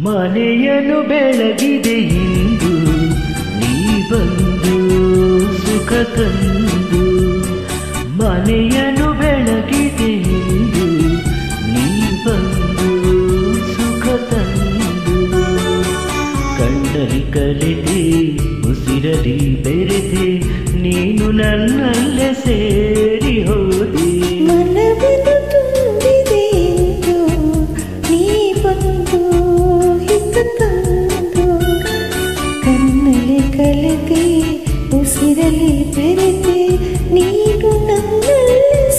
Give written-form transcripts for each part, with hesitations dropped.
ಮನೆಯನ್ನು ಬೆಳಗಿದೆ ಇಂದು ನೀ ಬಂದು ಸುಖ ತಂದು ಮನೆಯನ್ನು ಬೆಳಗಿದೆ ಇಂದು ನೀ ಬಂದು ಸುಖ ತಂದು ಕಣ್ಣಲ್ಲಿ ಕಲೆದೆ ಉಸಿರಲಿ ಬೆರೆದೆ ನೀನು ನನ್ನಲ್ಲೇ ಸೇರಿ ಹೋದೆ ಮನವನ್ನು ತುಂಬಿದೆ ಎಂದು ನೀ ಬಂದು ಹಿತ ತಂದು ಕಣ್ಣಲ್ಲಿ ಕಲೆದೆ ಉಸಿರಲಿ ಬೆರೆದೆ ನೀನು ನನ್ನಲ್ಲಿ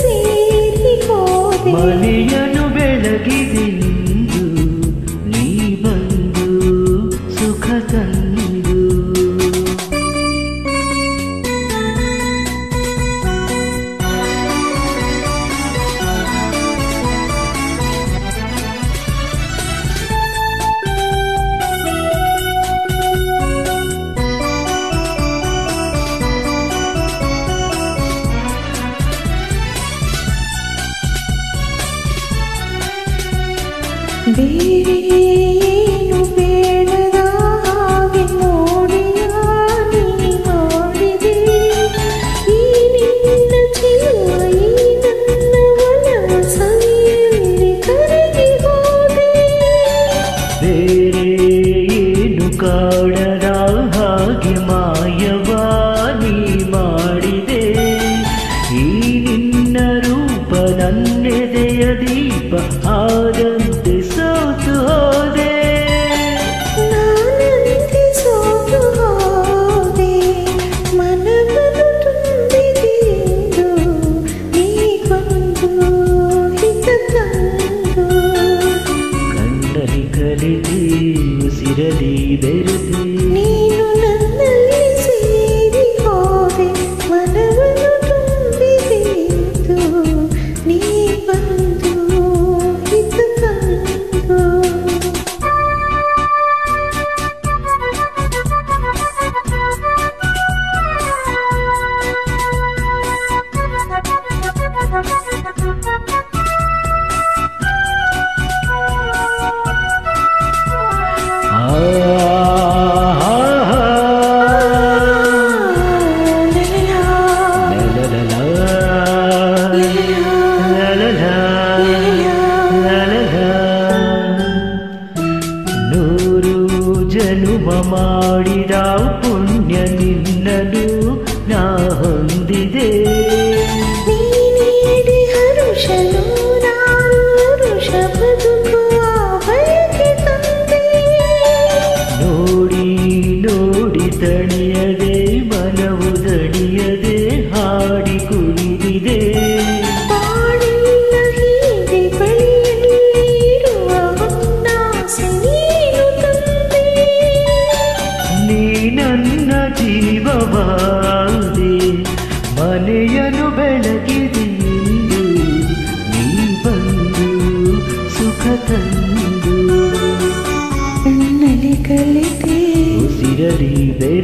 ಸೇರಿ ಹೋದೆ ಮನೆಯನ್ನು ಬೆಳಗಿದೆ ಇಂದು ನೀ ಬಂದು ಸುಖ ತಂದು ಬೇರೆ ಏನು ಬೇಡದ ಹಾಗೆ ನೋಡಿಯ ನೀ ಮಾಡಿದೆ ಈ ನಿನ್ನ ಚೆಲುವ ಈ ನನ್ನ ಒಲವ ಸವಿಯಲ್ಲಿ ಕರಗಿ ಹೋದೆ ಬೇರೆ ಏನು ಕಾಡದ ಹಾಗೆ ಮಾಯವಾನಿ ಮಾಡಿದೆ ಈ ನಿನ್ನ ರೂಪ ನನ್ನೆದೆಯ ದೀಪ ಆದಂತೆ ಸೋತು ಹೋದೆ ನಾನಂತೆ ಸೋತು ಹೋದೆ ಮನವನ್ನು ತುಂಬಿದೆ ಎಂದು ನೀ ಬಂದು ಹಿತ ತಂದು ಕಣ್ಣಲ್ಲಿ ಕಲಿತೆ ಉಸಿರಲಿ ಬೆರೆದೆ ನೀನು ನನ್ನಲ್ಲಿ ಸೇರಿ ಹೋದೆ ಮನವನ್ನು ತುಂಬಿದೆ ಎಂದು ನೀ ಬಂದು ಹಿತ ತಂದು ನೂರು ಜನುಮ ಮಾಡಿದ ಪುಣ್ಯ ನಿನ್ನನು ನಾ ಹೊಂದಿದೆ ನೀನೇಡಿ ಹರುಷನು ನಾನು ಹರುಷ ಬದುಕುವ ಬಯಕೆ ತಂದೆ ನೋಡಿ ನೋಡಿ ತಣಿಯದೆ ಮನವು ದಣಿಯದೆ ಹಾಡಿ ಕುಣಿದಿದೆ ಬಾಳಿಲ್ಲ ಹೀಗೆ ಬಳಿಯಲ್ಲಿರುವ ಹೊನ್ನಾಸೆ ನೀನು ತಂದೆ ನೀ ನನ್ನ ಜೀವವಾದೆ ಮನೆಯನ್ನು ಬೆಳಗಿದೆ ಇಂದು ನೀ ಬಂದು ಸುಖ ತಂದು ಕಣ್ಣಲ್ಲಿ ಕಲಿತೆ ಉಸಿರಲಿ ಬೆರೆದೆ